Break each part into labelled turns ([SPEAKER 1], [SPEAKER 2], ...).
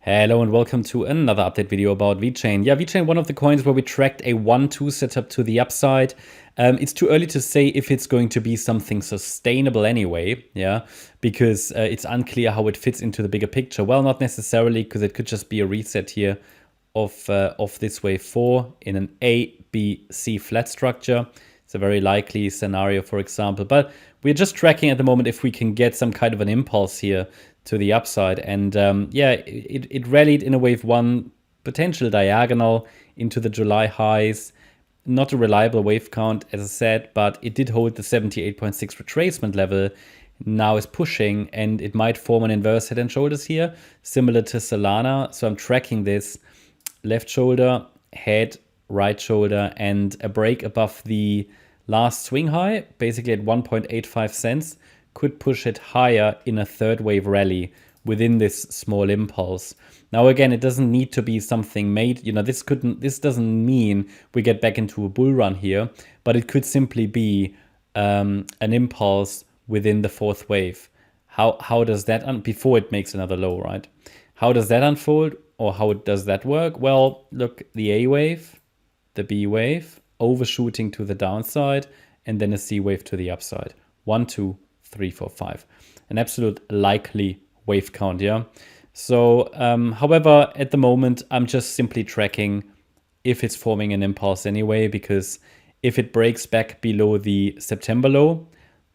[SPEAKER 1] Hello and welcome to another update video about VeChain. Yeah, VeChain, one of the coins where we tracked a 1-2 setup to the upside. It's too early to say if it's going to be something sustainable anyway, yeah, because it's unclear how it fits into the bigger picture. Well, not necessarily, because it could just be a reset here of this wave 4 in an A, B, C flat structure. It's a very likely scenario, for example, but we're just tracking at the moment if we can get some kind of an impulse here to the upside. And yeah, it rallied in a wave 1 potential diagonal into the July highs. Not a reliable wave count, as I said, but it did hold the 78.6 retracement level. Now is pushing, and it might form an inverse head and shoulders here, similar to Solana. So I'm tracking this left shoulder, head, right shoulder, and a break above the last swing high, basically at 1.85 cents, could push it higher in a third wave rally within this small impulse. Now, again, it doesn't need to be something made, this doesn't mean we get back into a bull run here, but it could simply be an impulse within the fourth wave. How does that, before it makes another low, right? How does that unfold, or how does that work? Well, look, the A wave, the B wave, overshooting to the downside, and then a C wave to the upside. 1, 2, 3, 4, 5. An absolute likely wave count, yeah? So, however, at the moment, I'm just simply tracking if it's forming an impulse anyway, because if it breaks back below the September low,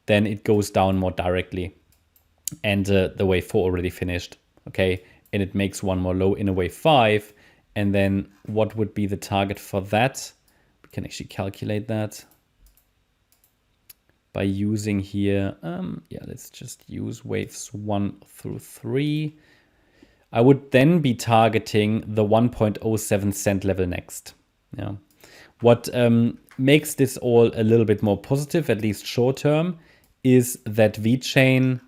[SPEAKER 1] then it goes down more directly. And the wave 4 already finished, okay? And it makes one more low in a wave 5. And then what would be the target for that? We can actually calculate that by using here, yeah, let's just use waves 1 through 3. I would then be targeting the 1.07 cent level next. Yeah. What makes this all a little bit more positive, at least short term, is that VeChain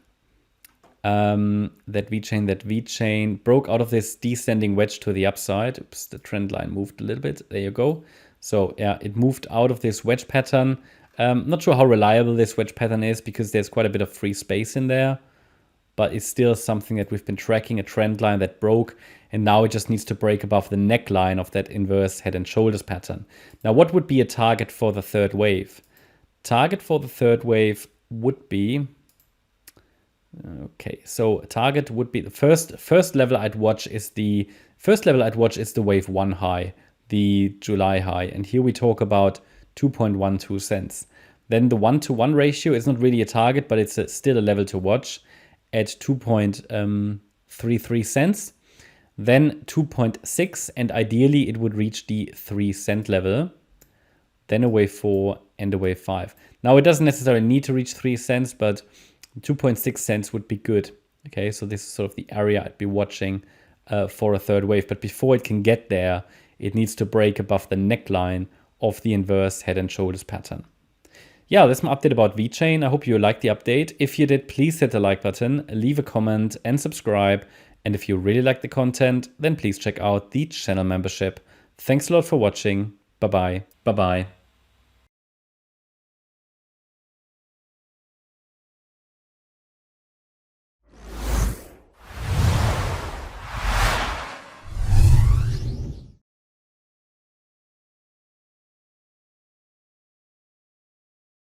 [SPEAKER 1] broke out of this descending wedge to the upside. Oops, the trend line moved a little bit. There you go. So yeah, it moved out of this wedge pattern. Not sure how reliable this wedge pattern is, because there's quite a bit of free space in there, but it's still something that we've been tracking, a trend line that broke, and now it just needs to break above the neckline of that inverse head and shoulders pattern. Now, what would be a target for the third wave? Target for the third wave would be, okay, so target would be the first level I'd watch is the wave 1 high, the July high, and here we talk about 2.12 cents. Then the 1-to-1 ratio is not really a target, but it's still a level to watch at 2.33 cents. Then 2.6, and ideally it would reach the 3 cent level. Then a wave 4 and a wave 5. Now, it doesn't necessarily need to reach 3 cents, but 2.6 cents would be good. Okay, so this is sort of the area I'd be watching for a third wave. But before it can get there, it needs to break above the neckline of the inverse head and shoulders pattern. Yeah, that's my update about VeChain. I hope you liked the update. If you did, please hit the like button, leave a comment and subscribe. And if you really like the content, then please check out the channel membership. Thanks a lot for watching. Bye-bye. Bye-bye.